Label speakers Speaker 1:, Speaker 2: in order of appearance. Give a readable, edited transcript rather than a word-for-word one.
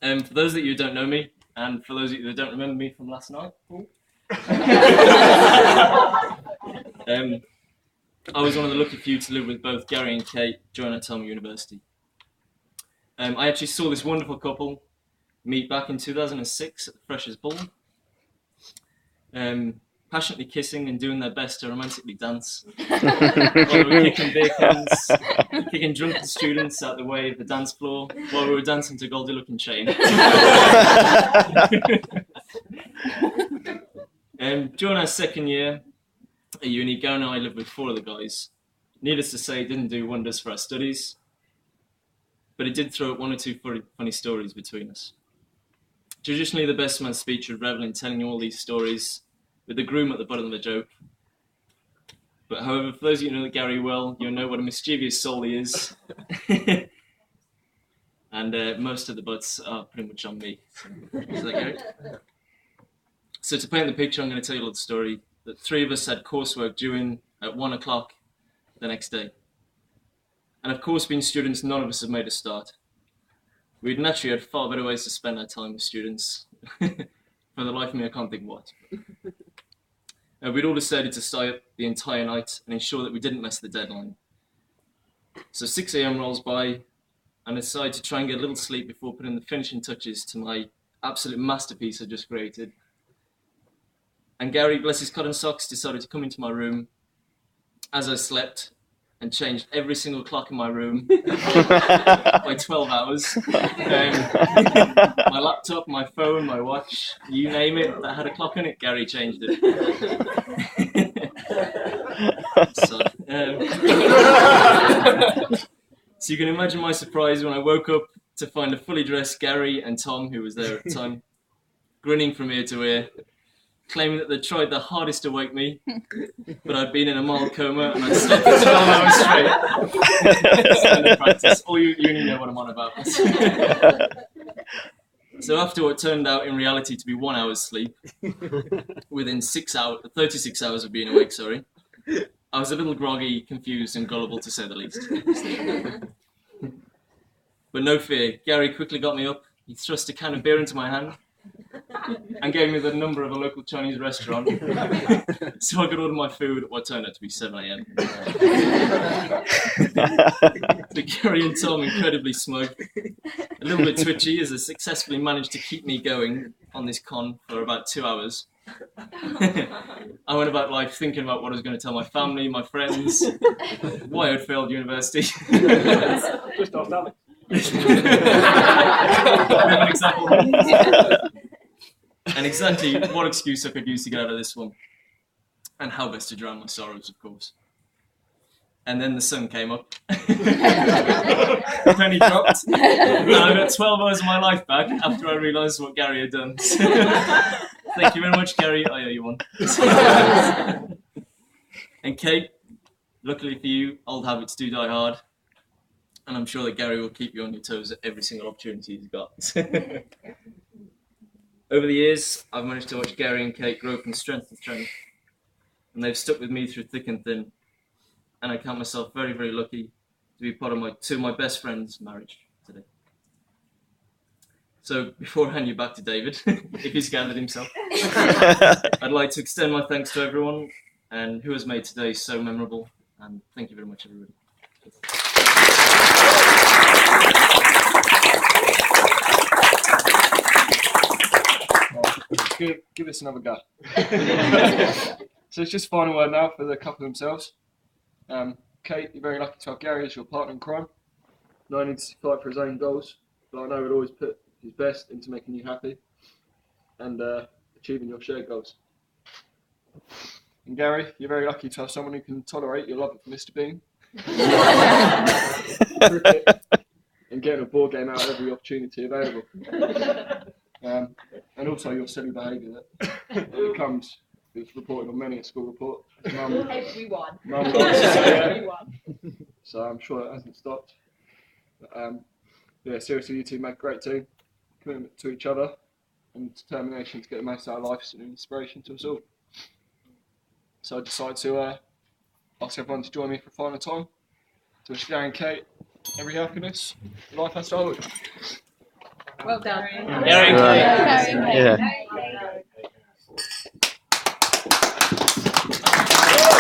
Speaker 1: For those of you who don't know me, and for those of you that don't remember me from last night, I was one of the lucky few to live with both Gary and Kate during our time at university. I actually saw this wonderful couple meet back in 2006 at the Freshers' Ball, passionately kissing and doing their best to romantically dance while they were kicking beer cans, kicking drunken students out the way of the dance floor while we were dancing to Goldie Look and Chain. During our second year at uni, Gary and I lived with 4 other guys. Needless to say, it didn't do wonders for our studies, but it did throw up 1 or 2 funny stories between us. Traditionally, the best man's speech would revel in telling you all these stories, with the groom at the bottom of the joke. But however, for those of you who know Gary well, you'll know what a mischievous soul he is. And most of the butts are pretty much on me. Is that Gary? So to paint the picture, I'm going to tell you a little story that 3 of us had coursework due in at 1 o'clock the next day. And of course, being students, none of us have made a start. We'd naturally had far better ways to spend our time with students. For the life of me, I can't think what. We'd all decided to stay up the entire night and ensure that we didn't miss the deadline. So 6 a.m. rolls by, and I decide to try and get a little sleep before putting the finishing touches to my absolute masterpiece I just created. And Gary, bless his cotton socks, decided to come into my room as I slept and changed every single clock in my room by 12 hours. My laptop, my phone, my watch, you name it, that had a clock on it, Gary changed it. So you can imagine my surprise when I woke up to find a fully dressed Gary and Tom, who was there at the time, grinning from ear to ear, claiming that they'd tried their hardest to wake me, but I'd been in a mild coma and I'd slept for 12 hours straight. Standard practice. All you know what I'm on about. So after what turned out in reality to be 1 hour's sleep, within 36 hours of being awake, I was a little groggy, confused and gullible to say the least. But no fear, Gary quickly got me up. He thrust a can of beer into my hand and gave me the number of a local Chinese restaurant so I could order my food at what turned out to be 7 a.m. So Gary and Tom, incredibly smug, a little bit twitchy, as they successfully managed to keep me going on this con for about 2 hours. I went about life thinking about what I was going to tell my family, my friends, why I'd failed university.
Speaker 2: Just off that.
Speaker 1: An example. And exactly what excuse I could use to get out of this one, and how best to drown my sorrows, of course. And then the sun came up. The penny dropped. And I got 12 hours of my life back after I realised what Gary had done. Thank you very much, Gary. I owe you one. And Kate, luckily for you, old habits do die hard. And I'm sure that Gary will keep you on your toes at every single opportunity he's got. Over the years, I've managed to watch Gary and Kate grow from strength to strength. And they've stuck with me through thick and thin. And I count myself very, very lucky to be part of two of my best friends' marriage today. So before I hand you back to David, if he's gathered himself, I'd like to extend my thanks to everyone and who has made today so memorable. And thank you very much, everybody.
Speaker 2: Give us another go. So it's just final word now for the couple themselves. Kate, you're very lucky to have Gary as your partner in crime. No need to fight for his own goals, but I know he'll always put his best into making you happy and achieving your shared goals. And Gary, you're very lucky to have someone who can tolerate your love for Mr. Bean. And getting a board game out of every opportunity available. And also your silly behaviour that comes, it's reported on many a school report.
Speaker 3: Everyone.
Speaker 2: Mum likes to say everyone. So I'm sure that hasn't stopped. But, yeah, seriously, you two make a great team. Commitment to each other and determination to get the most out of life is an inspiration to us all. So I decided to ask everyone to join me for a final time to wish Gary and Kate every happiness life has to hold.
Speaker 3: Well done.
Speaker 1: Gary and Kate.
Speaker 4: Yeah.